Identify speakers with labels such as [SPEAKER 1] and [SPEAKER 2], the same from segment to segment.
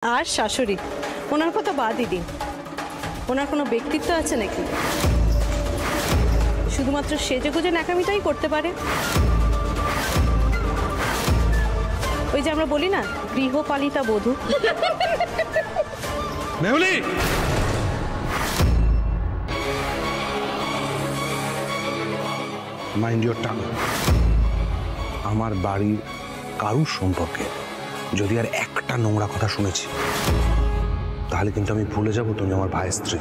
[SPEAKER 1] আর শাশুড়ি, ওনার কথা বাদই দিন। ওনার কোনো ব্যক্তিত্ব আছে নাকি? শুধুমাত্র সেজেগুজে ন্যাকামিটাই করতে পারে। ওই যে আমরা বলি না, গৃহপালিতা বধূ।
[SPEAKER 2] Mehuli, mind your tongue. আমার বাড়ির কারুর সম্পর্কে যদি আর একটা নোংরা কথা শুনেছি, তাহলে কিন্তু আমি ভুলে যাব তুমি আমার ভাইয়ের স্ত্রী।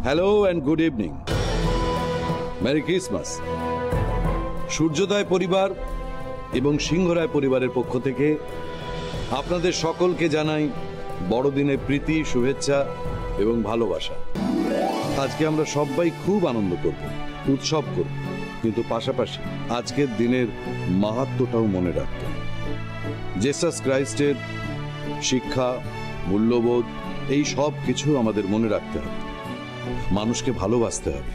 [SPEAKER 3] Hello and good evening, merry Christmas. সূর্যোদয় পরিবার এবং সিংহরায় পরিবারের পক্ষ থেকে আপনাদের সকলকে জানাই বড়দিনের প্রীতি, শুভেচ্ছা এবং ভালোবাসা। আজকে আমরা সবাই খুব আনন্দ করব, উৎসব করব, কিন্তু পাশাপাশি আজকের দিনের মাহাত্ম্যটাও মনে রাখব। জেসাস ক্রাইস্টের শিক্ষা, মূল্যবোধ, এই সব কিছু আমাদের মনে রাখতে হবে। মানুষকে ভালোবাসতে হবে,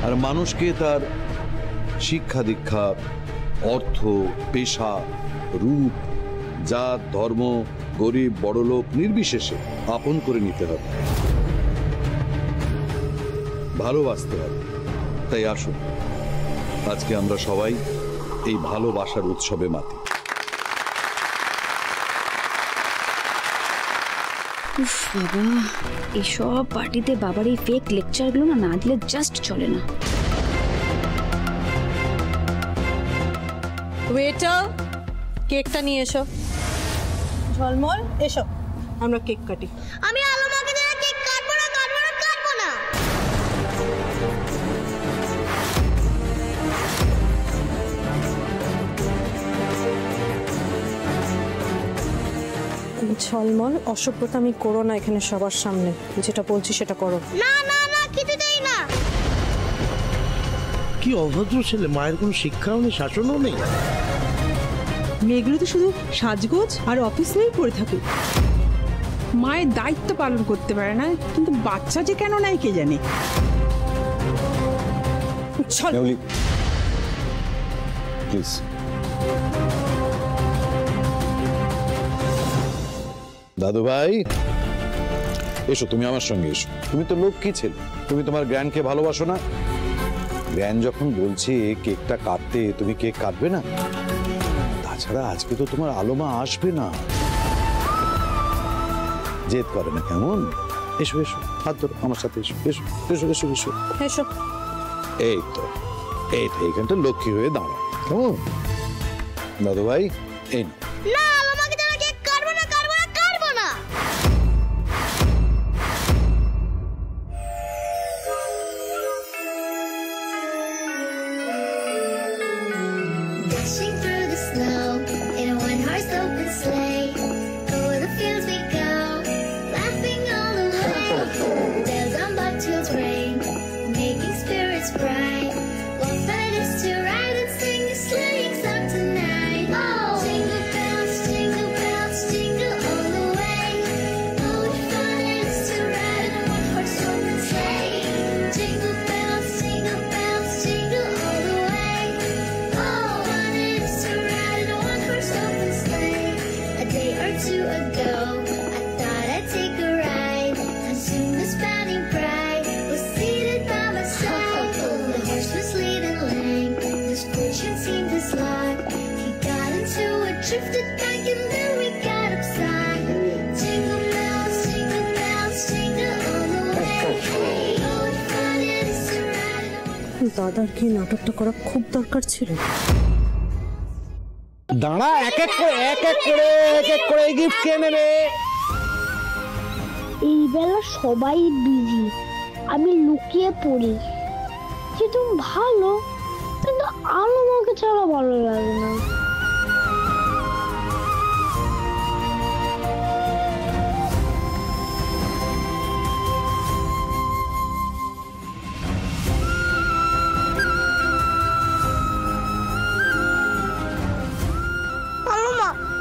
[SPEAKER 3] আর মানুষকে তার শিক্ষা দীক্ষা, অর্থ, পেশা, রূপ, জাত, ধর্ম, গরিব বড়লোক নির্বিশেষে আপন করে নিতে হবে, ভালোবাসতে হবে। তাই আসুন আজকে আমরা সবাই এই ভালোবাসার উৎসবে মাতি।
[SPEAKER 4] বাবা, এসব পার্টিতে বাবার এই ফেক লেকচারগুলো না দিলে জাস্ট চলে না।
[SPEAKER 1] ওয়েটার, কেকটা নিয়ে এসো। ঝলমল, এসো, আমরা কেক কাটি।
[SPEAKER 5] আমি আলো মাকে দিয়ে কেক কাটবো না, কাটবো না, কাটবো না।
[SPEAKER 1] ঝলমল, অসভ্যতামি করো না এখানে সবার সামনে। যেটা বলছি সেটা করো।
[SPEAKER 5] না না না, কিছুতেই না।
[SPEAKER 6] কি অভদ্র ছেলে! মায়ের কোনো শিক্ষাও নেই, শাসনও নেই।
[SPEAKER 7] মেয়েগুলো তো শুধু সাজগোজ আর অফিস নিয়েই পড়ে থাকে। মায়ের দায়িত্ব পালন করতে পারে না, কিন্তু বাচ্চা যে কেন নাই কে জানে।
[SPEAKER 3] প্লিজ। দাদু ভাই, এসো, তুমি আমার সঙ্গে এসো। তুমি তো লক্ষ্মী ছেলে, তুমি তোমার জ্ঞানকে ভালোবাসো না? জ্ঞান যখন বলছে কেকটা কাটতে, তুমি কেক কাটবে না? তাছাড়া আজকে তো তোমার আলোমা আসবে না, জেদ করে না কেমন? এসো এসো, হাত ধরো আমার সাথে, এসো এসো এসো এসো এসো
[SPEAKER 1] এসো।
[SPEAKER 3] এই তো, এইখানটা লক্ষ্মী হয়ে দাঁড়াও কেমন? দাদু ভাই, এই না।
[SPEAKER 5] না, আলো মাকে দিয়ে কেক কাটবো না, কাটবো না, কাটবো না।
[SPEAKER 8] Dashing through the snow in a one-horse open sleigh. Over the fields we go, laughing all the way. Bells on bobtails ring, making spirits bright. What fun it is to ride and sing a sleighing song tonight! Oh, jingle bells, jingle all the way. Oh, what fun it is to ride in a one-horse open sleigh. Jingle bells, jingle all the way. Oh, fun it is to ride in a one-horse open sleigh. A day or two ago, I thought I'd take a ride, and soon this bounding bride was seated by my side. The horse was leading lame, his fortune seemed his lot. He got into a drifted bank, and then we got upside. Jingle bells, jingle all the way. Oh, what fun it is to ride in a
[SPEAKER 1] দাদার কি নাটকটা করা খুব দরকার ছিল।
[SPEAKER 6] দাঁড়া, এক এক করে গিফট কে নেবে?
[SPEAKER 5] এই বেলা সবাই বিজি, আমি লুকিয়ে পড়ি। যে তুমি ভালো, কিন্তু আলো মাকে ছাড়া ভালো লাগে না। আলো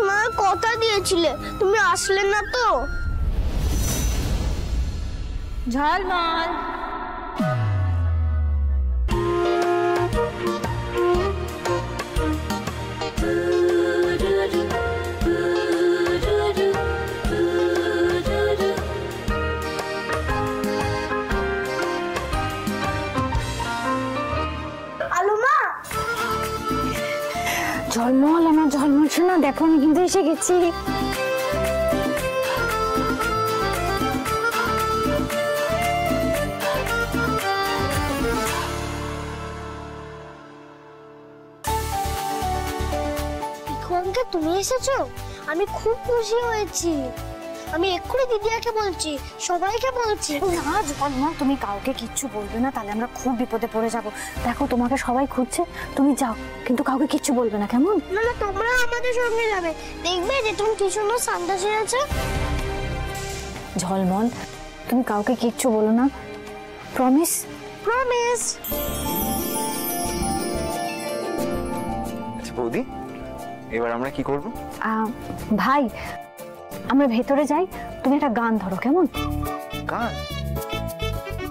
[SPEAKER 5] মা, কথা দিয়ে গিয়েছিলে, তুমি আসলে না তো।
[SPEAKER 1] ঝলমল
[SPEAKER 5] ঝলমল, আমার ঝলমল শোনা, দেখো আমি কিন্তু এসে গেছি। তুমি এসেছো, আমি খুব খুশি হয়েছি। আমি এক্ষুনি দিদিয়াকে বলছি, সবাইকে বলছি।
[SPEAKER 9] না ঝলমল, তুমি কাউকে কিচ্ছু বলবে না, তাহলে আমরা খুব বিপদে পড়ে যাব। দেখো তোমাকে সবাই খুঁজছে, তুমি যাও, কিন্তু কাউকে কিচ্ছু বলবে না, কেমন?
[SPEAKER 5] না না, তোমরা আমাদের সঙ্গে যাবে, দেখবে যে তুমি কি সুন্দর সান্তা সেরেছো।
[SPEAKER 9] ঝলমল, তুমি কাউকে কিচ্ছু বলো না, প্রমিস?
[SPEAKER 5] প্রমিস।
[SPEAKER 10] আচ্ছা বৌদি, এবার আমরা কি করব?
[SPEAKER 9] ভাই, আমরা ভেতরে যাই, তুমি একটা গান ধরো, কেমন?
[SPEAKER 10] গান?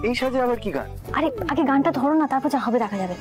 [SPEAKER 10] এই সাজে আবার কি গান?
[SPEAKER 9] আরে আগে গানটা ধরো না, তারপর যা হবে দেখা যাবে।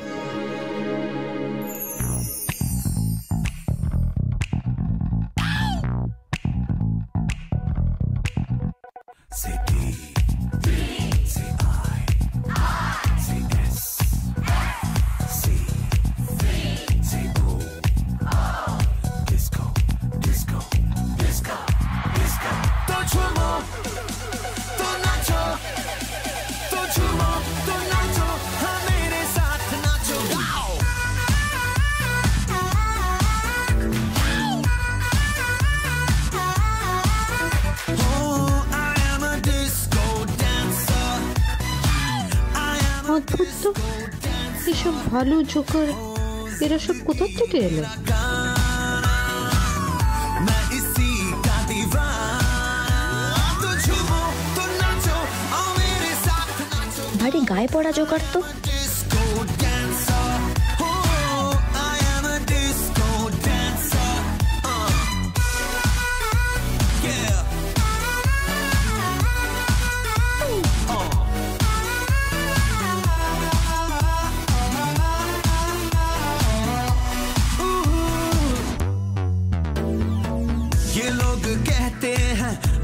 [SPEAKER 1] অদ্ভুত তো, এসব ভালো জোকার এরা সব কোথা থেকে এলো?
[SPEAKER 4] ভারী গায়ে পড়া জোকার তো।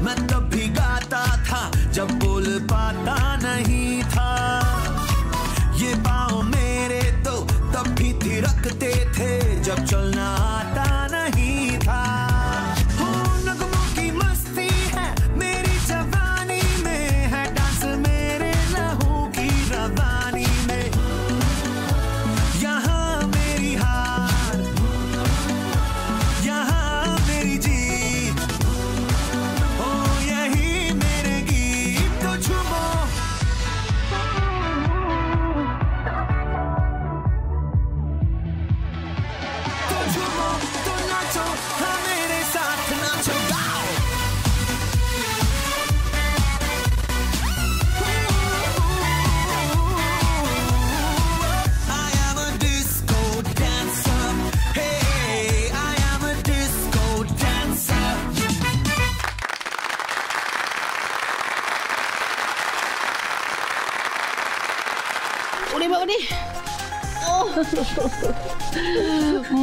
[SPEAKER 11] मैं तब भी गाता था जब बोल पाता नहीं था, ये पाँव मेरे तो तब भी थिरकते थे जब चलना आता नहीं था। हो नगमों की मस्ती है मेरी जवानी में, है डांस मेरे लहू की रवानी में। यहाँ मेरी हार, यहाँ मेरी जीत,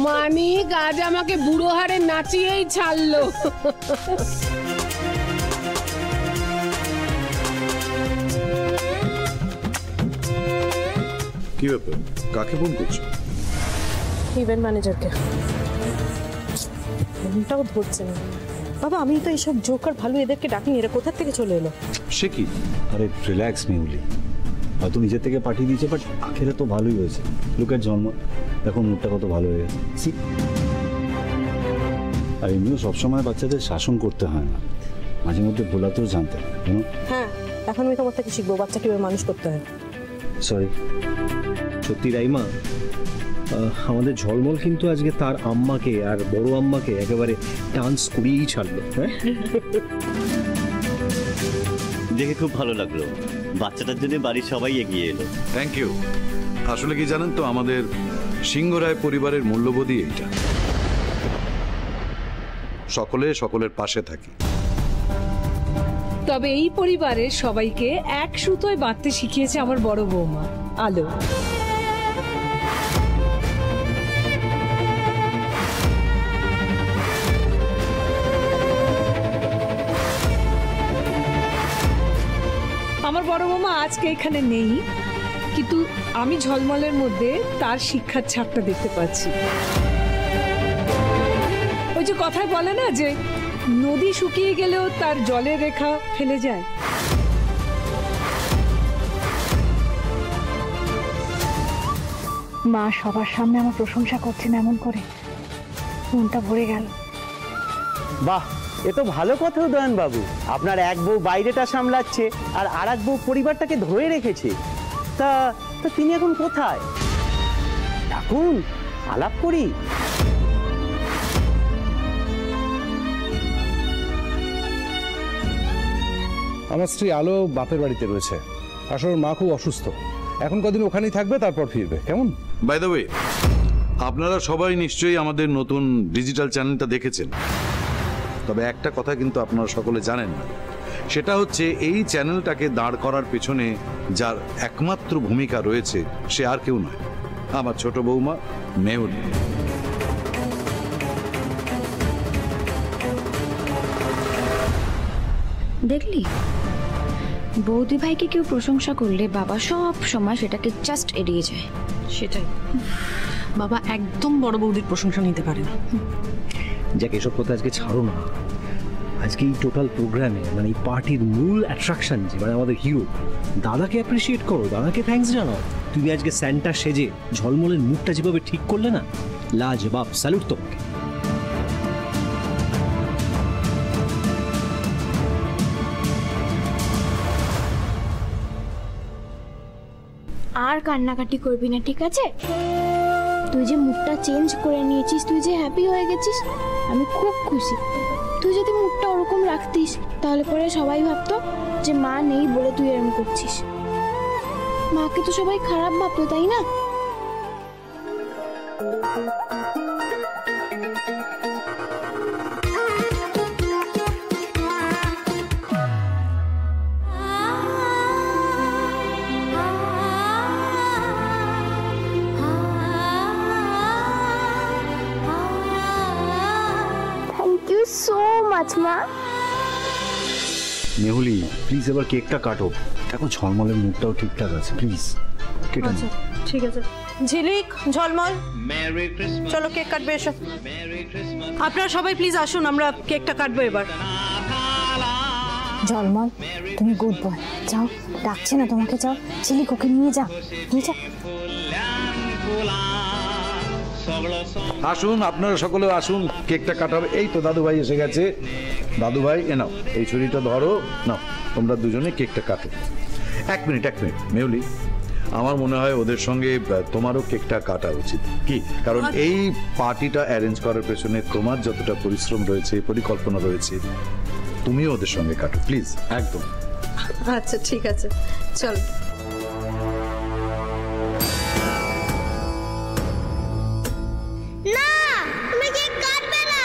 [SPEAKER 7] মানিক আজ আমাকে বুড়ো হারে নাচিয়েই ছাড়লো।
[SPEAKER 3] কি ব্যাপার, কাকে ফোন করছো?
[SPEAKER 1] ইভেন্ট ম্যানেজারকে। ফোনটাও ধরছে না। বাবা, আমি তো এইসব জোকার ভালো এদেরকে ডাকিনি, এরা কোথা থেকে চলে এলো?
[SPEAKER 3] সে কি?
[SPEAKER 12] আরে রিল্যাক্স মিউলি, হয়তো নিজের থেকে পাঠিয়ে দিয়েছে, বাট আখেরে তো ভালোই হয়েছে। লোকের জন্ম, দেখো মুডটা কত ভালো হয়ে গেছে। আর এমনিও সবসময় বাচ্চাদের শাসন করতে হয় না, মাঝে মধ্যে ভোলাতেও জানতে হয়।
[SPEAKER 1] হ্যাঁ, এখন আমি তোমার থেকে শিখবো বাচ্চা কিভাবে মানুষ করতে হয়।
[SPEAKER 6] সরি, সত্যি রাইমা, আমাদের ঝলমল কিন্তু আজকে তার আম্মাকে আর বড় আম্মাকে একেবারে ডান্স করিয়েই ছাড়লো। হ্যাঁ,
[SPEAKER 13] দেখে খুব ভালো লাগলো, বাচ্চাটার জন্য বাড়ির সবাই এগিয়ে এলো।
[SPEAKER 3] Thank you. আসলে কি জানেন তো, আমাদের সিংহ রায় পরিবারের মূল্যবোধই এইটা। সকলে সকলের পাশে থাকি।
[SPEAKER 14] তবে এই পরিবারের সবাইকে এক সুতোয় বাঁধতে শিখিয়েছে আমার বড় বৌমা আলো। আমার বড় বৌমা আজকে এখানে নেই, কিন্তু আমি ঝলমলের মধ্যে তার শিক্ষার ছাপটা দেখতে পাচ্ছি। ওই যে কথায় বলে না যে নদী শুকিয়ে গেলেও তার জলের রেখা ফেলে যায়,
[SPEAKER 9] মা সবার সামনে আমার প্রশংসা করছেন এমন করে, মনটা ভরে গেল।
[SPEAKER 10] বাহ, এ তো ভালো কথা উদয়ন বাবু। আপনার এক বউ বাইরেটা সামলাচ্ছে আর আর এক বউ পরিবারটাকে ধরে রেখেছে। তা তিনি এখন কোথায়? ডাকুন, আলাপ করি।
[SPEAKER 2] আমার স্ত্রী আলো বাপের বাড়িতে রয়েছে, আসলে মা খুব অসুস্থ, এখন কদিন ওখানেই থাকবে, তারপর ফিরবে। কেমন?
[SPEAKER 3] বাই দ্য ওয়ে, আপনারা সবাই নিশ্চয়ই আমাদের নতুন ডিজিটাল চ্যানেলটা দেখেছেন। তবে একটা কথা কিন্তু আপনারা সকলে জানেন না, সেটা হচ্ছে এই চ্যানেলটাকে দাঁড় করার পেছনে যার একমাত্র ভূমিকা রয়েছে সে আর কেউ নয়, আমার ছোট বৌমা মেহুল।
[SPEAKER 4] দেখলি, বৌদি ভাইকে কেউ প্রশংসা করলে বাবা সব সময় সেটাকে জাস্ট এড়িয়ে যায়।
[SPEAKER 1] সেটাই, বাবা একদম বড় বৌদির প্রশংসা নিতে পারে না।
[SPEAKER 6] যাকে এসব কথা আজকে ছাড়ো না, আজকে এই টোটাল প্রোগ্রামে মানে এই পার্টির মূল অ্যাট্রাকশন যে মানে আমাদের হিরো, দাদাকে অ্যাপ্রিসিয়েট করো, দাদাকে থ্যাঙ্কস জানাও। তুমি আজকে স্যান্টা সেজে ঝলমলের মুখটা যেভাবে ঠিক করলে না, লাজবাব, স্যালুট তোমাকে।
[SPEAKER 5] আর কান্নাকাটি করবি না, ঠিক আছে? তুই যে মুখটা চেঞ্জ করে নিয়েছিস, তুই যে হ্যাপি হয়ে গেছিস, আমি খুব খুশি। তুই যদি মুখটা ওরকম রাখতিস তাহলে পরে সবাই ভাবতো যে মা নেই বলে তুই এরকম করছিস। মাকে তো সবাই খারাপ ভাবতো, তাই না? So much, মা।
[SPEAKER 12] মেহুলি, প্লিজ এবার কেকটা কাটো। দেখো ঝলমলের মুখটাও ঠিকঠাক আছে, প্লিজ কেটে নাও।
[SPEAKER 1] ঠিক আছে। ঝিলিক, ঝলমল, চলো কেক কাটবে, এসো। আপনারা সবাই প্লিজ আসুন, আমরা কেকটা কাটবো এবার।
[SPEAKER 9] ঝলমল, তুমি গুড বয়, যাও, ডাকছে না তোমাকে, যাও। ঝিলিক, ওকে নিয়ে যা, নিয়ে যা।
[SPEAKER 3] আসুন, আপনারা সকলে আসুন, কেকটা কাটাবে। এই তো দাদু ভাই এসে গেছে। দাদু ভাই, এ নাও, এই ছুরিটা ধরো, নাও, তোমরা দুজনে কেকটা কাটো। এক মিনিট মেহুলি, আমার মনে হয় ওদের সঙ্গে তোমারও কেকটা কাটা উচিত, কি? কারণ এই পার্টিটা অ্যারেঞ্জ করার পেছনে তোমার যতটা পরিশ্রম রয়েছে, পরিকল্পনা রয়েছে, তুমিও ওদের সঙ্গে কাটো, প্লিজ। একদম।
[SPEAKER 1] আচ্ছা, ঠিক আছে, চল।
[SPEAKER 5] না, তুমি কেক কাটবে না।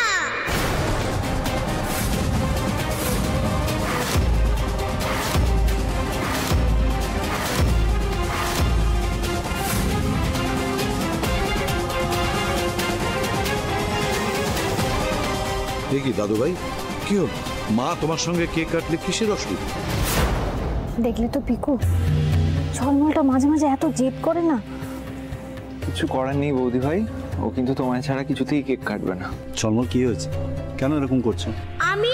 [SPEAKER 3] দেখি দাদু ভাই, কি হল? মা তোমার সঙ্গে কেক কাটলে কিসের অসুবিধা?
[SPEAKER 9] দেখলে তো পিকু, ঝলমলটা মাঝে মাঝে এত জেদ করে না।
[SPEAKER 10] কিছু করার নেই বৌদি ভাই, ও কিন্তু তোমায় ছাড়া কিছুতেই কেক কাটবে না।
[SPEAKER 12] ঝলমল, কি হয়েছে? কেন এরকম করছো?
[SPEAKER 5] আমি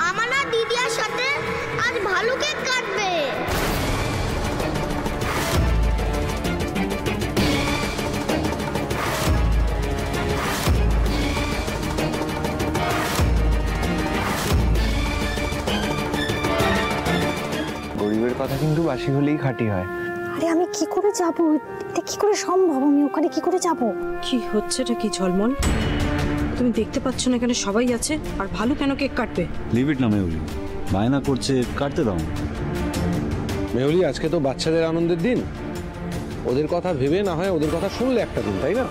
[SPEAKER 5] আমার না দিদিয়ার সাথে আজ ভালো কেক কাটবে।
[SPEAKER 10] গরিবের কথা কিন্তু বাসি হলেই খাঁটি হয়।
[SPEAKER 9] আরে আমি কি করে যাব? এটা কি করে সম্ভব? আমি ওখানে কি করে যাব?
[SPEAKER 1] কি হচ্ছেটা কি ঝলমল? তুমি দেখতে পাচ্ছ না এখানে সবাই আছে, আর ভালো কেন কেক কাটবে?
[SPEAKER 12] লিভ ইট না মেহুলি, বায়না করছে, কাটতে দাও।
[SPEAKER 2] মেহুলি, আজকে তো বাচ্চাদের আনন্দের দিন, ওদের কথা ভেবে না হয় ওদের কথা শুনলে একটা দিন, তাই না?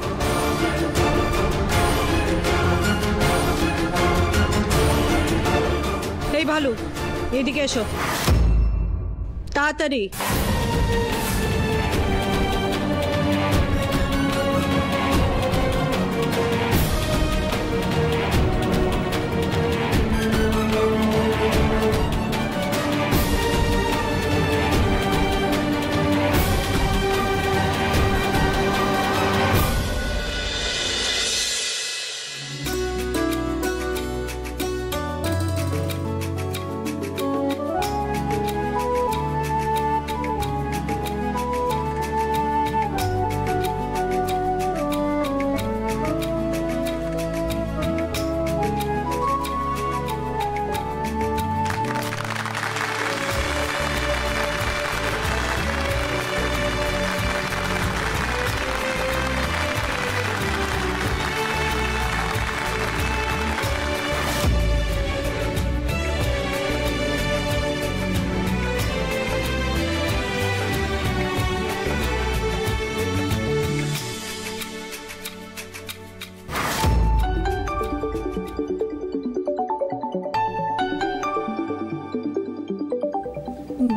[SPEAKER 1] এই ভালু, এদিকে এসো তাড়াতাড়ি।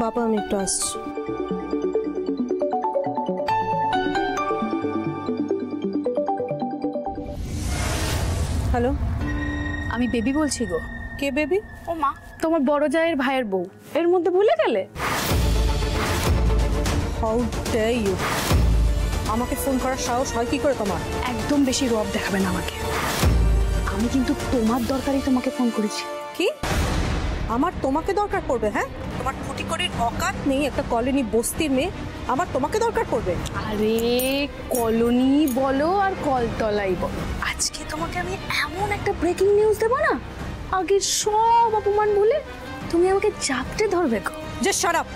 [SPEAKER 1] বাবা, আমি একটু আসছি। হ্যালো,
[SPEAKER 15] আমি বেবি বলছি গো।
[SPEAKER 1] কে বেবি?
[SPEAKER 15] ও মা, তোমার বড় জায়ের ভাইয়ের বউ। এর মধ্যে ভুলে গেলে?
[SPEAKER 1] How dare you! আমাকে ফোন করার সাহস হয় কি করে তোমার?
[SPEAKER 15] একদম বেশি রব দেখাবে না আমাকে। আমি কিন্তু তোমার দরকারই তোমাকে ফোন করেছি।
[SPEAKER 1] কি আমার তোমাকে দরকার পড়বে? হ্যাঁ, তোমার ফুটি করে অকাত নেই, একটা কলোনি বস্তির মেয়ে আমার তোমাকে দরকার পড়বে?
[SPEAKER 15] আরে কলোনি বলো আর কলতলাই বলো, আজকে তোমাকে আমি এমন একটা ব্রেকিং নিউজ দেবো না, আগের সব অপমান ভুলে তুমি আমাকে চাপটে ধরবে গো।
[SPEAKER 1] যে শাট আপ,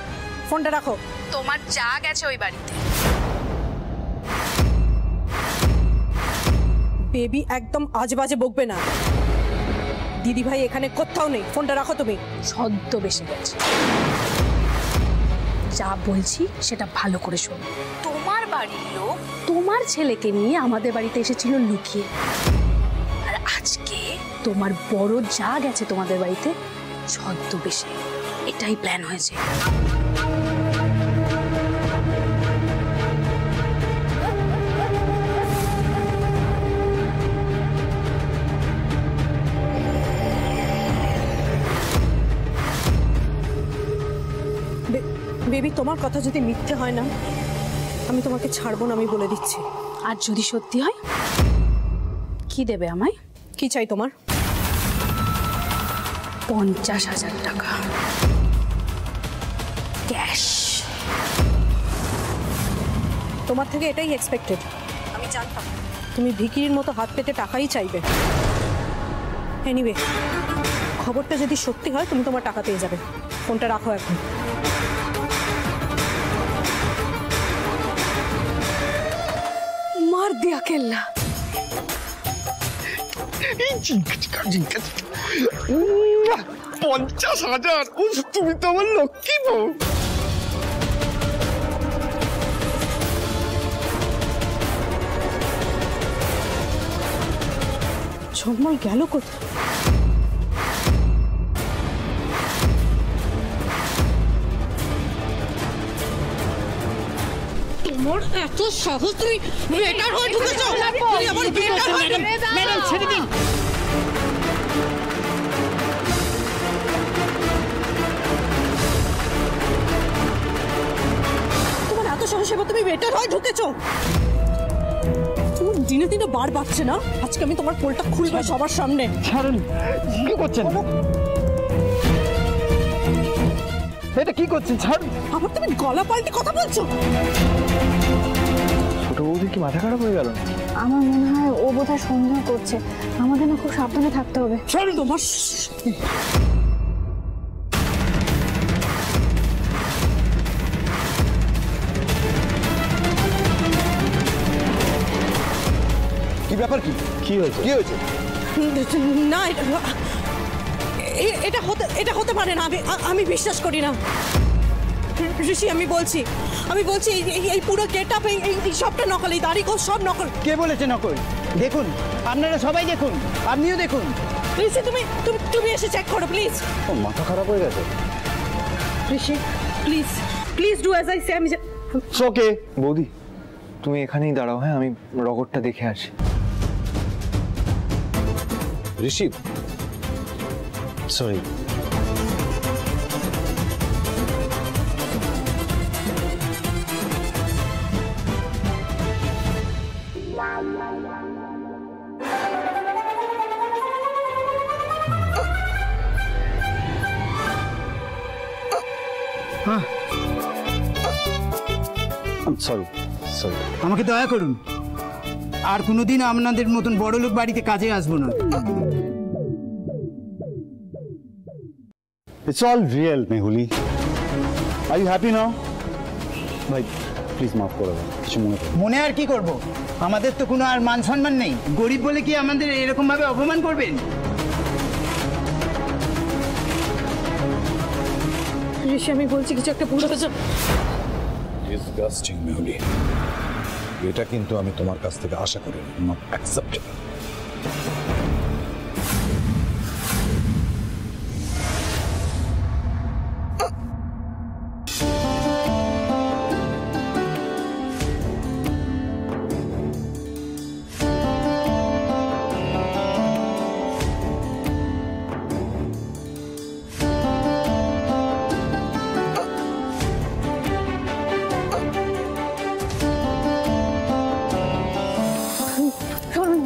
[SPEAKER 1] ফোনটা রাখো।
[SPEAKER 15] তোমার যা গেছে ওই বাড়িতে।
[SPEAKER 1] বেবি, একদম আজেবাজে বকবে না। দিদি ভাই এখানে কোথাও নেই, ফোনটা রাখো তুমি।
[SPEAKER 15] ছদ্ম বেশি গেছে, যা বলছি সেটা ভালো করে শোনো। তোমার বাড়ির লোক তোমার ছেলেকে নিয়ে আমাদের বাড়িতে এসেছিল লুকিয়ে, আর আজকে তোমার বড় যা গেছে তোমাদের বাড়িতে ছদ্মবেশে। এটাই প্ল্যান হয়েছে।
[SPEAKER 1] বেবি, তোমার কথা যদি মিথ্যে হয় না, আমি তোমাকে ছাড়বো না, আমি বলে দিচ্ছি।
[SPEAKER 15] আর যদি সত্যি হয়, কি দেবে আমায়?
[SPEAKER 1] কি চাই তোমার?
[SPEAKER 15] 50,000 টাকা ক্যাশ।
[SPEAKER 1] তোমার থেকে এটাই এক্সপেক্টেড। আমি জানতাম তুমি ভিকিরির মতো হাত পেতে টাকাই চাইবে। এনিওয়ে, খবরটা যদি সত্যি হয় তুমি তোমার টাকা পেয়ে যাবে। ফোনটা রাখো এখন।
[SPEAKER 15] মার দিয়া কেল্লা।
[SPEAKER 16] 50,000! তুমি তো আমার লক্ষ্মী বউ।
[SPEAKER 1] ঝলমল গেল কোথায়? তোমার এত সাহস, তুমি বেটার হয়ে ঢুকেছো? তুমি আমার বেটার হয়ে ম্যাডাম, ছেড়ে দিন। তোমার এত সাহস, এবার তুমি বেটার হয়ে ঢুকেছো? তোমার দিনে দিনে বার বাড়ছে না? আজকে আমি তোমার পোলটা খুলবো সবার সামনে।
[SPEAKER 16] ছাড়ুন, কি করছেন? এটা কি করছেন? ছাড়ুন।
[SPEAKER 1] আবার তুমি গলা পাল্টে কথা বলছো?
[SPEAKER 16] ছোট বৌদি কি মাথা খারাপ হয়ে গেল?
[SPEAKER 9] আমার মনে হয় ও বোধহয় সন্দেহ করছে। আমাদের না খুব সাবধানে থাকতে হবে।
[SPEAKER 1] ছাড়ুন তোমার।
[SPEAKER 3] কি ব্যাপার? কি কি হয়েছে? কি হয়েছে?
[SPEAKER 1] না, এটা হতে পারে না। আমি বিশ্বাস করি না। ঋষি আমি বলছি এই পুরো গেট আপ এই সবটা নকল, এই দাড়ি গোছ সব নকল।
[SPEAKER 10] কে বলেছে নকল? দেখুন, আপনারা সবাই দেখুন, আপনিও দেখুন।
[SPEAKER 1] ঋষি তুমি এসে চেক করো প্লিজ।
[SPEAKER 3] মাথা খারাপ হয়ে গেছে।
[SPEAKER 1] Rishi please do as I say. আমি
[SPEAKER 16] ওকে বৌদি, তুমি এখানেই দাঁড়াও, হ্যাঁ আমি রগরটা দেখে আসি।
[SPEAKER 3] ঋষি, সরি।
[SPEAKER 12] সরি।
[SPEAKER 10] আমাকে দয়া করুন, আর কোনোদিন আপনাদের মতন বড় লোক বাড়িতে কাজে আসবো না।
[SPEAKER 12] It's all real Mehuli. Are you happy নাও? ভাই প্লিজ মাফ করে দেন, কিছু মনে করুন।
[SPEAKER 10] মনে আর কি করব, আমাদের তো কোনো আর মান সম্মান নেই। গরিব বলে কি আমাদের এরকম ভাবে অপমান করবেন?
[SPEAKER 1] ঋষি আমি বলছি কিছু একটা ভুল হয়েছে।
[SPEAKER 3] ডিসগাস্টিং মেহুলি, এটা কিন্তু আমি তোমার কাছ থেকে আশা করি নট অ্যাকসেপ্টেবল।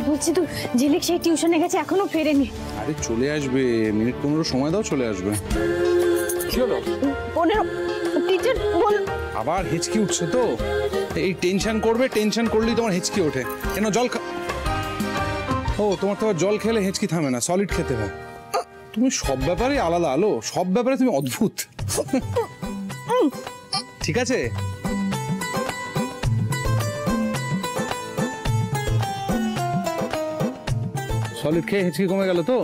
[SPEAKER 9] বলছি তো ঝিলিক সেই টিউশনে গেছে, এখনো ফেরেনি।
[SPEAKER 2] আরে চলে আসবে, মিনিট 15 সময় দাও, চলে আসবে। কি হলো?
[SPEAKER 9] 15 টিচার বল।
[SPEAKER 2] আবার হিচকি উঠছে তো? এই টেনশন করলেই তোমার হিচকি ওঠে। কেন জল ও তোমার তো জল খেলে হিচকি থামে না, সলিড খেতে হয়। তুমি সব ব্যাপারে আলাদা আলো, সব ব্যাপারে তুমি অদ্ভুত। ঠিক আছে, সলিড খেয়ে হিচকি কমে গেল তো?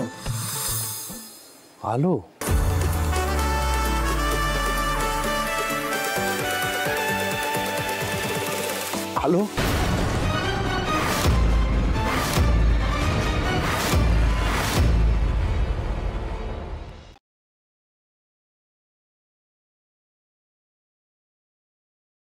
[SPEAKER 2] আলো আলো